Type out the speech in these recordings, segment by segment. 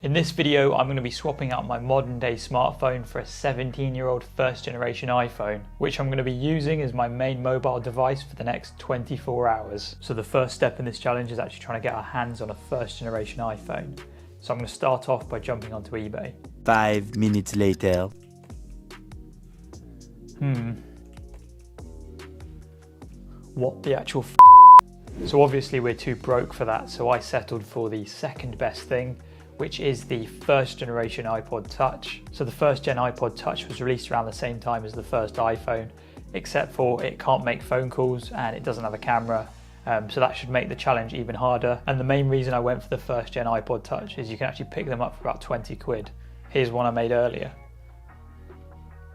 In this video, I'm going to be swapping out my modern day smartphone for a 17-year-old first generation iPhone, which I'm going to be using as my main mobile device for the next 24 hours. So the first step in this challenge is actually trying to get our hands on a first generation iPhone. So I'm going to start off by jumping onto eBay. 5 minutes later. What the actual f***? So obviously we're too broke for that, so I settled for the second best thing, which is the first generation iPod Touch. So the first gen iPod Touch was released around the same time as the first iPhone, except for it can't make phone calls and it doesn't have a camera. So that should make the challenge even harder. And the main reason I went for the first gen iPod Touch is you can actually pick them up for about 20 quid. Here's one I made earlier.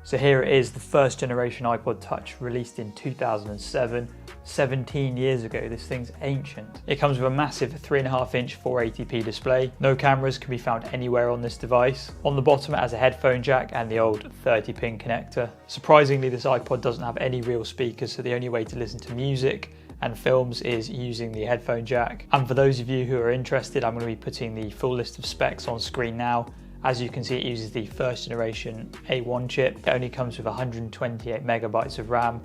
So here it is, the first generation iPod Touch, released in 2007, 17 years ago. This thing's ancient. It comes with a massive 3.5-inch 480p display. No cameras can be found anywhere on this device. On the bottom it has a headphone jack and the old 30-pin connector. Surprisingly, this iPod doesn't have any real speakers, so the only way to listen to music and films is using the headphone jack. And for those of you who are interested, I'm going to be putting the full list of specs on screen now. As you can see, it uses the first generation A1 chip. It only comes with 128 megabytes of RAM.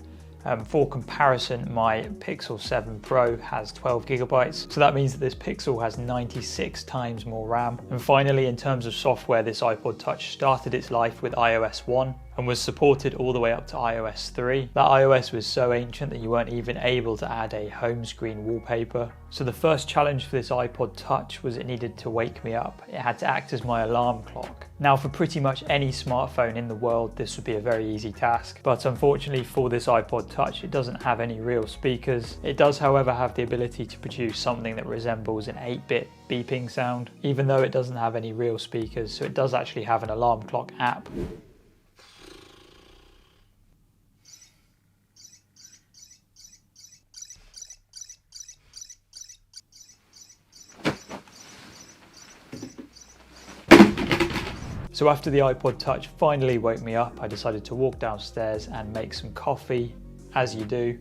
For comparison, my Pixel 7 Pro has 12 gigabytes. So that means that this Pixel has 96 times more RAM. And finally, in terms of software, this iPod Touch started its life with iOS 1 and was supported all the way up to iOS 3. That iOS was so ancient that you weren't even able to add a home screen wallpaper. So the first challenge for this iPod Touch was it needed to wake me up. It had to act as my alarm clock. Now, for pretty much any smartphone in the world, this would be a very easy task. But unfortunately for this iPod Touch, it doesn't have any real speakers. It does, however, have the ability to produce something that resembles an 8-bit beeping sound, even though it doesn't have any real speakers. So it does actually have an alarm clock app. So after the iPod Touch finally woke me up, I decided to walk downstairs and make some coffee, as you do.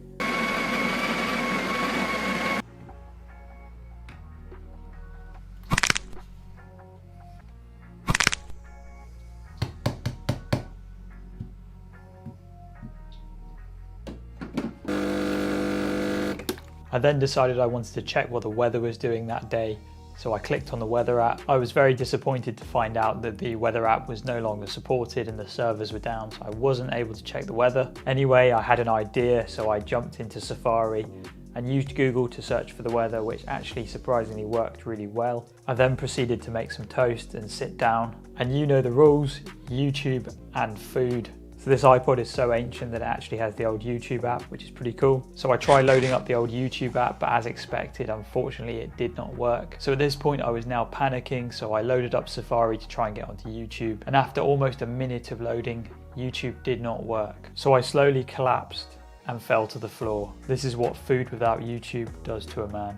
I then decided I wanted to check what the weather was doing that day. So I clicked on the weather app. I was very disappointed to find out that the weather app was no longer supported and the servers were down, so I wasn't able to check the weather. Anyway, I had an idea, so I jumped into Safari and used Google to search for the weather, which actually surprisingly worked really well. I then proceeded to make some toast and sit down. And you know the rules, YouTube and food. So this iPod is so ancient that it actually has the old YouTube app, which is pretty cool. So I tried loading up the old YouTube app, but as expected, unfortunately, it did not work. So at this point, I was now panicking, so I loaded up Safari to try and get onto YouTube. And after almost a minute of loading, YouTube did not work. So I slowly collapsed and fell to the floor. This is what food without YouTube does to a man.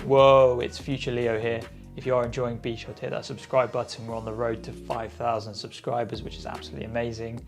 Whoa, it's Future Leo here. If you are enjoying, be sure to hit that subscribe button. We're on the road to 5,000 subscribers, which is absolutely amazing.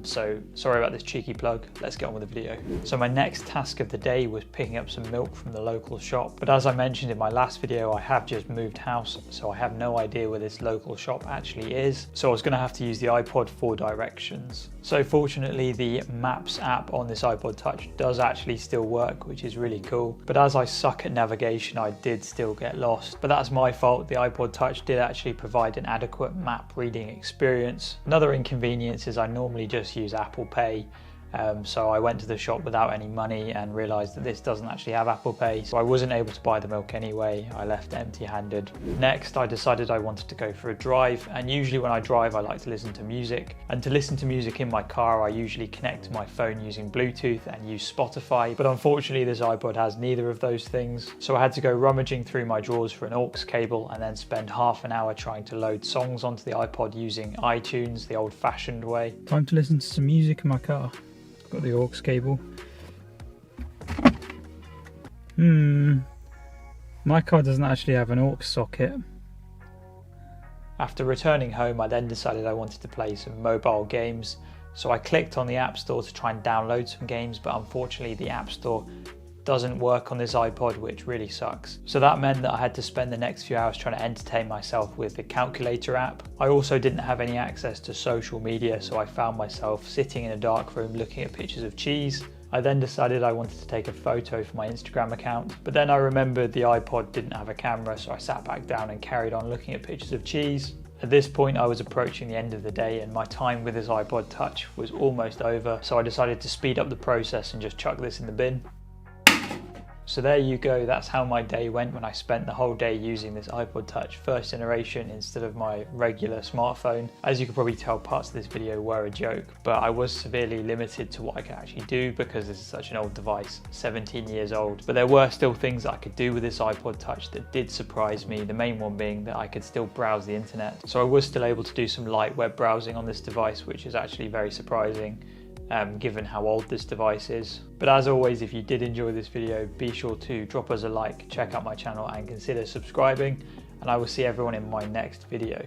So sorry about this cheeky plug. Let's get on with the video. So my next task of the day was picking up some milk from the local shop. But as I mentioned in my last video, I have just moved house, so I have no idea where this local shop actually is. So I was going to have to use the iPod for directions. So fortunately, the Maps app on this iPod Touch does actually still work, which is really cool. But as I suck at navigation, I did still get lost. But that's my fault. The iPod Touch did actually provide an adequate map reading experience. Another inconvenience is I normally just use Apple Pay. So I went to the shop without any money and realized that this doesn't actually have Apple Pay, so I wasn't able to buy the milk anyway. I left empty-handed. Next, I decided I wanted to go for a drive, and usually when I drive I like to listen to music. And to listen to music in my car, I usually connect to my phone using Bluetooth and use Spotify, but unfortunately this iPod has neither of those things. So I had to go rummaging through my drawers for an aux cable and then spend half an hour trying to load songs onto the iPod using iTunes the old-fashioned way. Time to listen to some music in my car. Got the aux cable. My car doesn't actually have an aux socket. After returning home, I then decided I wanted to play some mobile games. So I clicked on the App Store to try and download some games, but unfortunately the App Store doesn't work on this iPod, which really sucks. So that meant that I had to spend the next few hours trying to entertain myself with the calculator app. I also didn't have any access to social media, so I found myself sitting in a dark room looking at pictures of cheese. I then decided I wanted to take a photo for my Instagram account, but then I remembered the iPod didn't have a camera, so I sat back down and carried on looking at pictures of cheese. At this point, I was approaching the end of the day and my time with this iPod Touch was almost over, so I decided to speed up the process and just chuck this in the bin. So there you go, that's how my day went when I spent the whole day using this iPod Touch first generation instead of my regular smartphone. As you can probably tell, parts of this video were a joke, but I was severely limited to what I could actually do because this is such an old device, 17 years old. But there were still things that I could do with this iPod Touch that did surprise me, the main one being that I could still browse the internet. So I was still able to do some light web browsing on this device, which is actually very surprising. Given how old this device is. But as always, if you did enjoy this video, be sure to drop us a like, check out my channel and consider subscribing, and I will see everyone in my next video.